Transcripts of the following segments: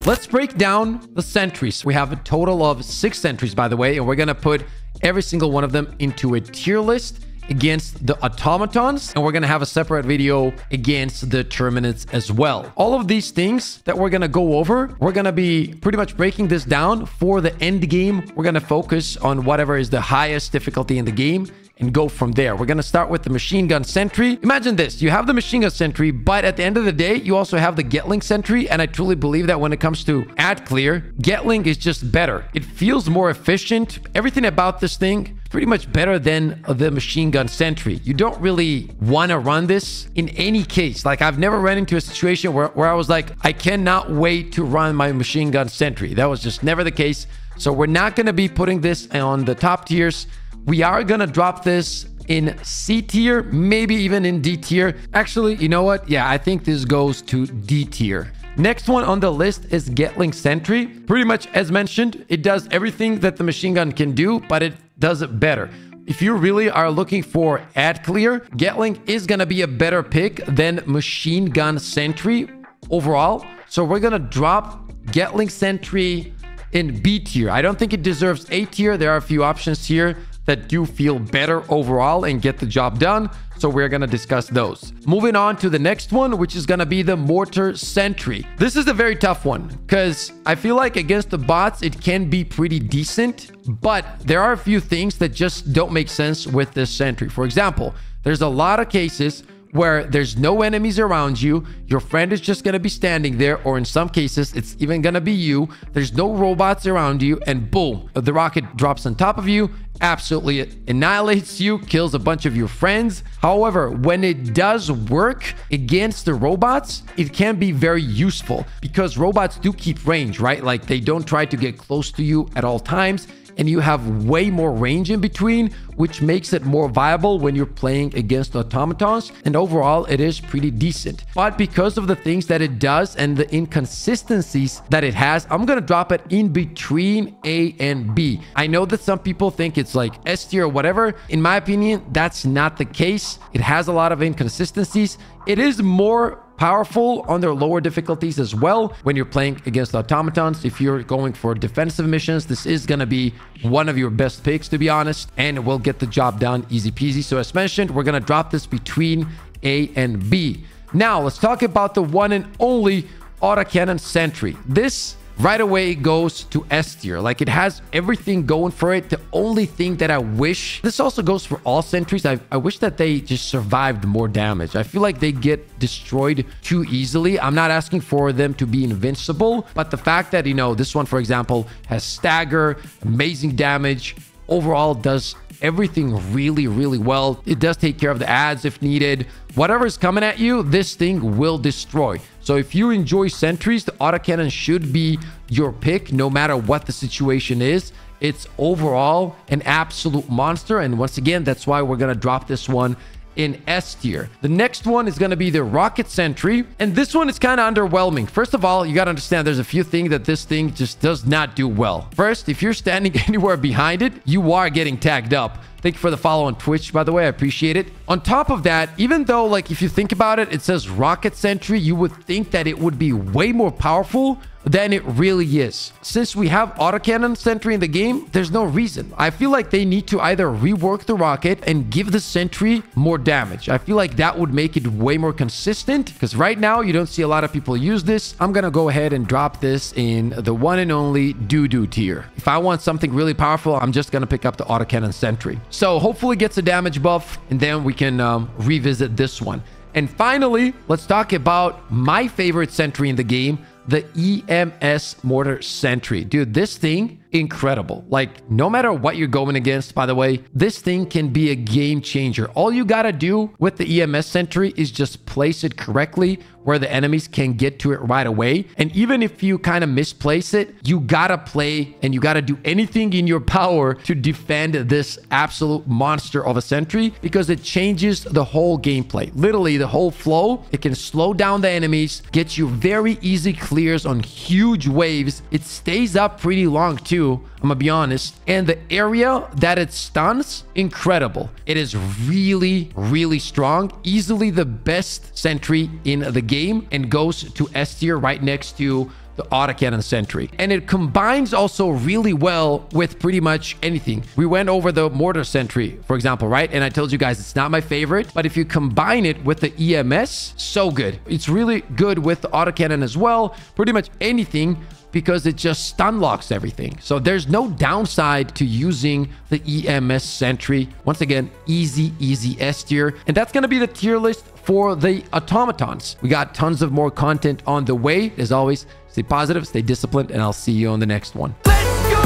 let's break down the sentries. We have a total of 6 sentries, by the way, and we're going to put every single one of them into a tier list against the automatons, and we're going to have a separate video against the terminates as well. All of these things that we're going to go over, we're going to be pretty much breaking this down for the end game. We're going to focus on whatever is the highest difficulty in the game and go from there. We're going to start with the machine gun sentry. Imagine this. You have the machine gun sentry, but at the end of the day, you also have the Gatling sentry. And I truly believe that when it comes to ad clear, Gatling is just better. It feels more efficient. Everything about this thing, pretty much better than the machine gun sentry. You don't really want to run this in any case. Like, I've never run into a situation where I was like, I cannot wait to run my machine gun sentry. That was just never the case. So we're not going to be putting this on the top tiers. We are going to drop this in C tier, maybe even in D tier. Actually, you know what? Yeah, I think this goes to D tier. Next one on the list is Gatling Sentry. Pretty much as mentioned, it does everything that the machine gun can do, but it does it better. If you really are looking for ad clear, Gatling is going to be a better pick than machine gun sentry overall. So we're going to drop Gatling Sentry in B tier. I don't think it deserves A tier. There are a few options here that do feel better overall and get the job done. So we're going to discuss those. Moving on to the next one, which is going to be the Mortar Sentry. This is a very tough one because I feel like against the bots, it can be pretty decent, but there are a few things that just don't make sense with this sentry. For example, there's a lot of cases where there's no enemies around you. Your friend is just going to be standing there, or in some cases, it's even going to be you. There's no robots around you, and boom, the rocket drops on top of you, absolutely annihilates you, kills a bunch of your friends. However, when it does work against the robots, it can be very useful because robots do keep range, right? Like, they don't try to get close to you at all times, and you have way more range in between, which makes it more viable when you're playing against automatons. And overall, it is pretty decent. But because of the things that it does and the inconsistencies that it has, I'm going to drop it in between A and B. I know that some people think it's like S tier or whatever. In my opinion, that's not the case. It has a lot of inconsistencies. It is more powerful on their lower difficulties as well when you're playing against automatons. If you're going for defensive missions, this is going to be one of your best picks, to be honest, and it will get the job done easy peasy. So as mentioned, we're going to drop this between A and B. Now let's talk about the one and only Autocannon Sentry. This right away goes to S tier. Like, it has everything going for it. The only thing that I wish, this also goes for all sentries, I wish that they just survived more damage. I feel like they get destroyed too easily. I'm not asking for them to be invincible, but the fact that, you know, this one, for example, has stagger, amazing damage, overall does everything really, really well. It does take care of the ads if needed. Whatever is coming at you, this thing will destroy. So if you enjoy sentries, the autocannon should be your pick no matter what the situation is. It's overall an absolute monster. And once again, that's why we're going to drop this one in S tier. The next one is going to be the Rocket Sentry, and this one is kind of underwhelming. First of all, you got to understand there's a few things that this thing just does not do well. First, if you're standing anywhere behind it, you are getting tagged up. Thank you for the follow on Twitch, by the way. I appreciate it. On top of that, even though, like, if you think about it, it says Rocket Sentry, you would think that it would be way more powerful than it really is. Since we have Autocannon Sentry in the game, there's no reason. I feel like they need to either rework the rocket and give the sentry more damage. I feel like that would make it way more consistent, because right now you don't see a lot of people use this. I'm gonna go ahead and drop this in the one and only doo-doo tier. If I want something really powerful, I'm just gonna pick up the Autocannon Sentry. So hopefully it gets a damage buff, and then we can revisit this one. And finally, let's talk about my favorite sentry in the game, the EMS Mortar Sentry. Dude, this thing, incredible. Like, no matter what you're going against, by the way, this thing can be a game changer. All you gotta do with the EMS Sentry is just place it correctly where the enemies can get to it right away. And even if you kind of misplace it, you gotta play and you gotta do anything in your power to defend this absolute monster of a sentry, because it changes the whole gameplay. Literally the whole flow. It can slow down the enemies, get you very easy clears on huge waves. It stays up pretty long too, I'm gonna be honest. And the area that it stuns, incredible. It is really, really strong. Easily the best sentry in the game, and goes to S tier right next to the autocannon sentry. And it combines also really well with pretty much anything. We went over the mortar sentry, for example, right? And I told you guys it's not my favorite, but if you combine it with the EMS, so good. It's really good with the autocannon as well. Pretty much anything, because it just stun locks everything. So there's no downside to using the EMS sentry. Once again, easy S tier. And that's going to be the tier list for the automatons. We got tons of more content on the way. As always, stay positive, stay disciplined, and I'll see you on the next one. Let's go!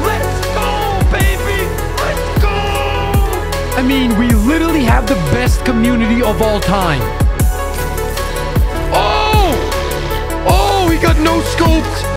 Let's go, baby! Let's go! I mean, we literally have the best community of all time. Oh! Oh, we got no scoped.